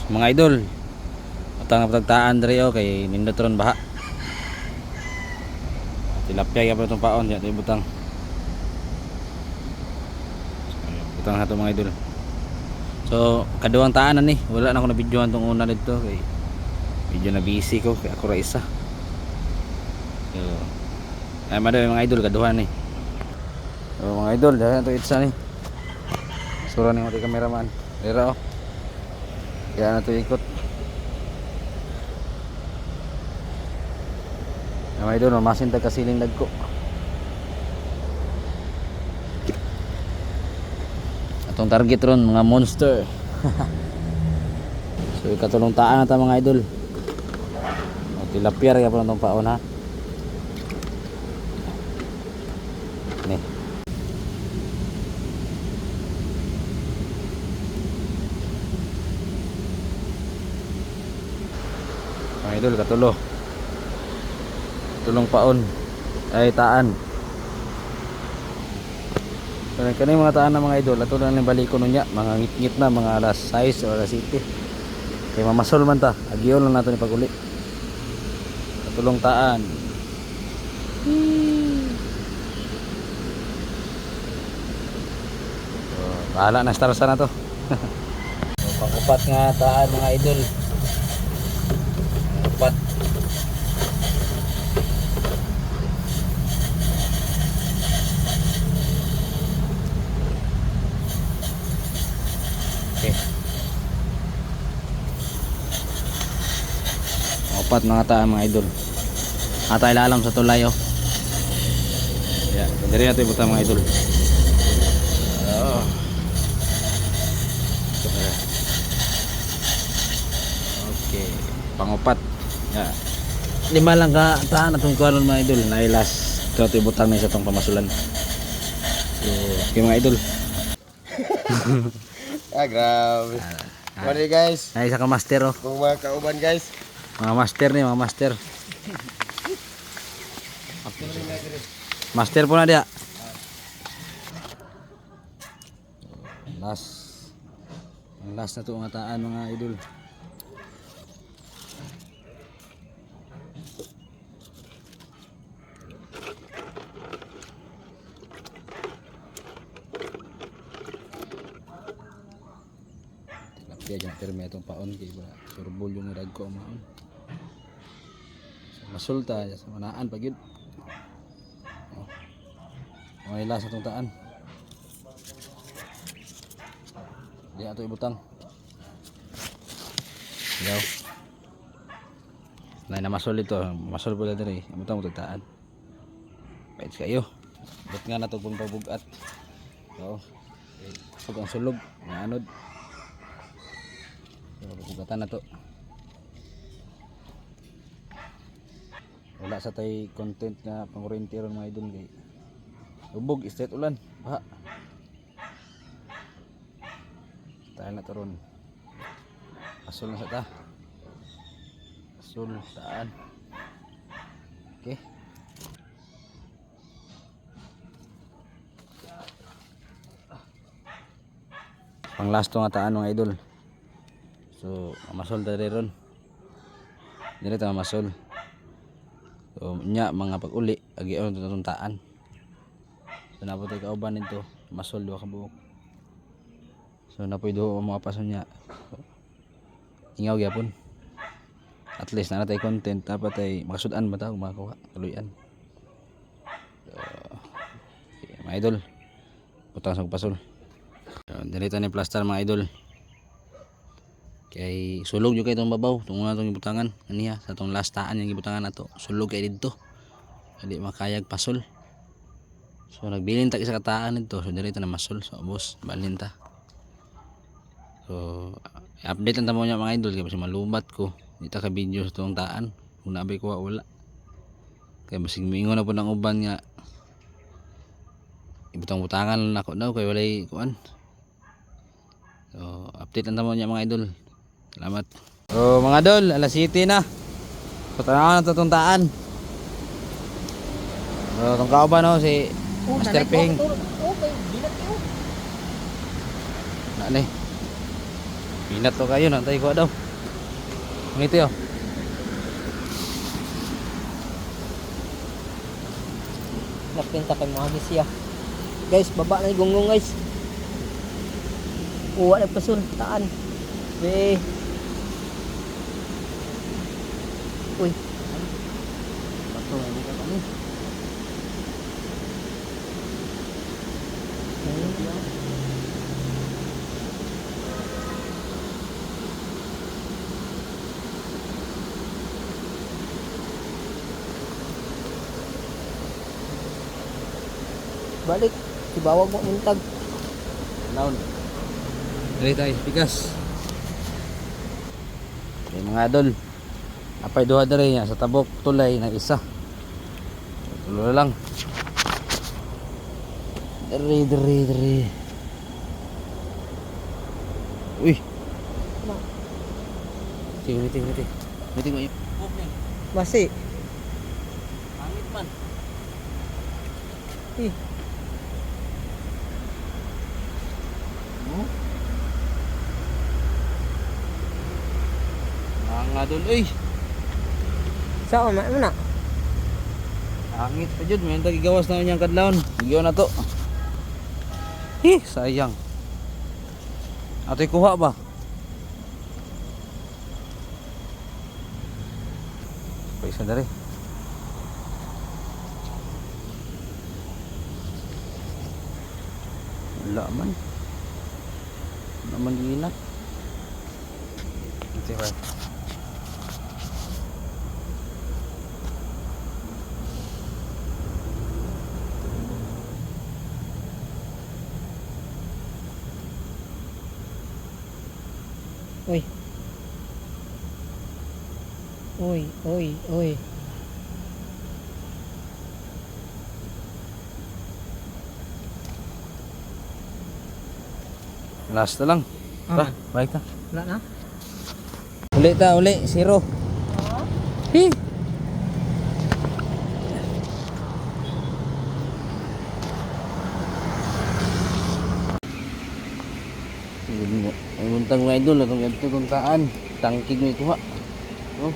Mga idol, utang na patagtaan diri o kay nindot ron baha. Tilapia ya pa itong paon ya ito butang. Butang na ito mga idol. So kaduwang taan na ni, wala na ako na videohan tong una dito kay medyo na busy ko kay ako ra isa. So ay madali mga idol kaduhan ni. So mga idol, dahan to itsa ni. Sura ni mga kameraman. Dira o. Kaya na to ikot. Mga idol, masin tag kasiling dagko. Atong target ron mga monster. So ikatulong taan na ta mga idol. Tilapia ra pa tong paon ha. Ni. Mga idol, katulo. Tulong paon ay taan. So kani mga taan na mga idol, ato na ni baliko nunya, mga ngit-ngit na mga alas 6 o alas 7. Kay mamasol man ta, agiyon lang nato ni paguli. Tulong taan. So, bahala na star na to. So, pang-upat nga taan mga idol. Upat. Okay. Upat mga taan mga idol. Atay lalam sa tulay oh. Yeah, dari natin butang mga idol. Oh. Okay, pangupat. Yeah. 5 lang ka taan atong kuanon mga idol. Nailas. Ito ito butang na sa tong pamasulan. So, okay mga idol. Grabe. Mari guys. Ay isa ka master oh. Kung mga kauban guys. Mga master ni, mga master. Master po na dia. Last. Ang last na to ang ataan mga idol. Tilapia dyan pirme itong paon kay ba surbol yung nirag ko ang maon. So, masulta sa manaan pag yun. May lasa itong taan. Di ato ibutang. Yaw. Nay na masol ito. Masol pala diri. Ibutang mo itong taan. Pait kayo. But nga na ito kung pabugat. So, pag ang sulog. Naanod. So, pabugatan na ito. Wala sa tay content na pang-oriente ron mga idol kay ubog, straight ulan, baha. Tayo na taron. Asul na sa ta. Asul, taan. Okay. Pang last nga taan mga idol. So, masol tayo ron. Dito masol. So, nya mga pag-uli, agion itong taan. So naputay kauban nito, masol duha ka buok. So napoy duha mga pason niya. So, ingaw gyapon. At least na natay content, dapat ay makasudan ba ta kung makakuha kaluyan. So, okay, mga idol, putang sa pasol. So, dito ni plaster mga idol. Kay sulog jud kay itong babaw, tungod na itong ibutangan aniya sa itong last taan yung ibutangan nato. Sulog kay dito. Hindi makayag pasol. So nagbilin ta isa kataan nito, so dito na masol so boss balin ta. So update lang tamo niya mga idol kasi malubat ko dito ka video sa tong taan kung nabay ko wala. Kaya basig mingon na po ng uban nga ibutang-butangan lang ako daw kay walay kuan. So update lang tamo niya mga idol. Salamat. So mga idol, alas 7 na. Patanaw na to tong taan. So tong kauban no si Master Ping. Na ni. Minat to kayo na tayo ko daw. Ngiti oh. Napinta kay mga gisya. Guys, baba na yung gunggong guys. Uwa na pasun, taan. Be. Uy. Bato na dito kami. Balik, ibawag mo muntag. Naon. Dali tayo, pikas. Okay, mga idol. Apay duha dere niya sa tabok tulay na isa. Tulo na lang. Dere. Uy. Ngiti. Ngiti mo yun. Masi. Pangit man. Eh, Mga idol, uy. saan man na? Angit pa jud, may tagigawas na niyang kadlawon. Giyo na to. Sayang. Atoy kuha ba? Paisa dari. Wala man. Naman ginak. Ito ba? Uy. Uy. Last na lang. Tara, balik ta. Wala na? Uli, zero. Hi. Ay buntang mga idol, atong ganito itong taan. Tangkig mo ikuha. Oh.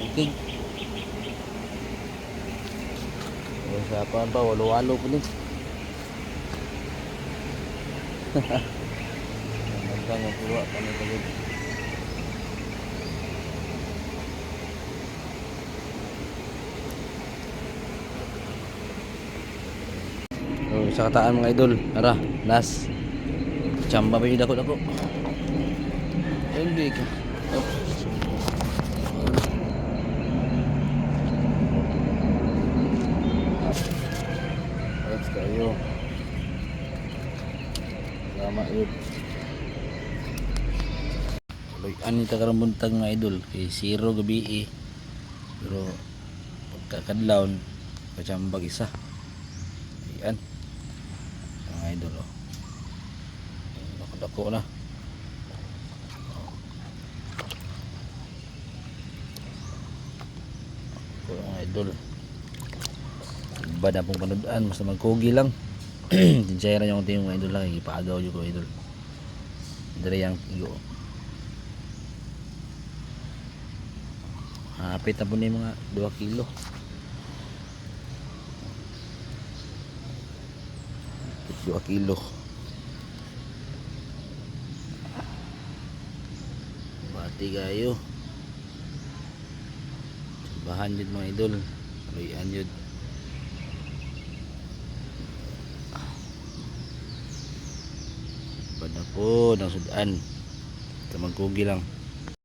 Tangkig. Sa apaan pa, walo-walo po din. Buntang makuha, panay-tagod. Sa kataan mga idol, tara, last. Chamba pa yung dako-dako. Hindi ka. Let's kayo. Sama yun. Ani ta karang buntag mga idol kay zero gabi eh. Pero pagkakadlawon kachambag isa. Ayan. Mga idol oh. Dako na. Ako mga idol. Iba na pong panudaan. Basta magkugi lang. Tinsaya na yung konti mga idol lang. Ipaagaw yung idol. Dari yang iyo. Hapit na po na yung mga 2 kilo. Hapit 2 kilo. Bati kayo. Bahan yun mga idol. Luyan yun. Pada po nang sudan. Ito magkugi lang.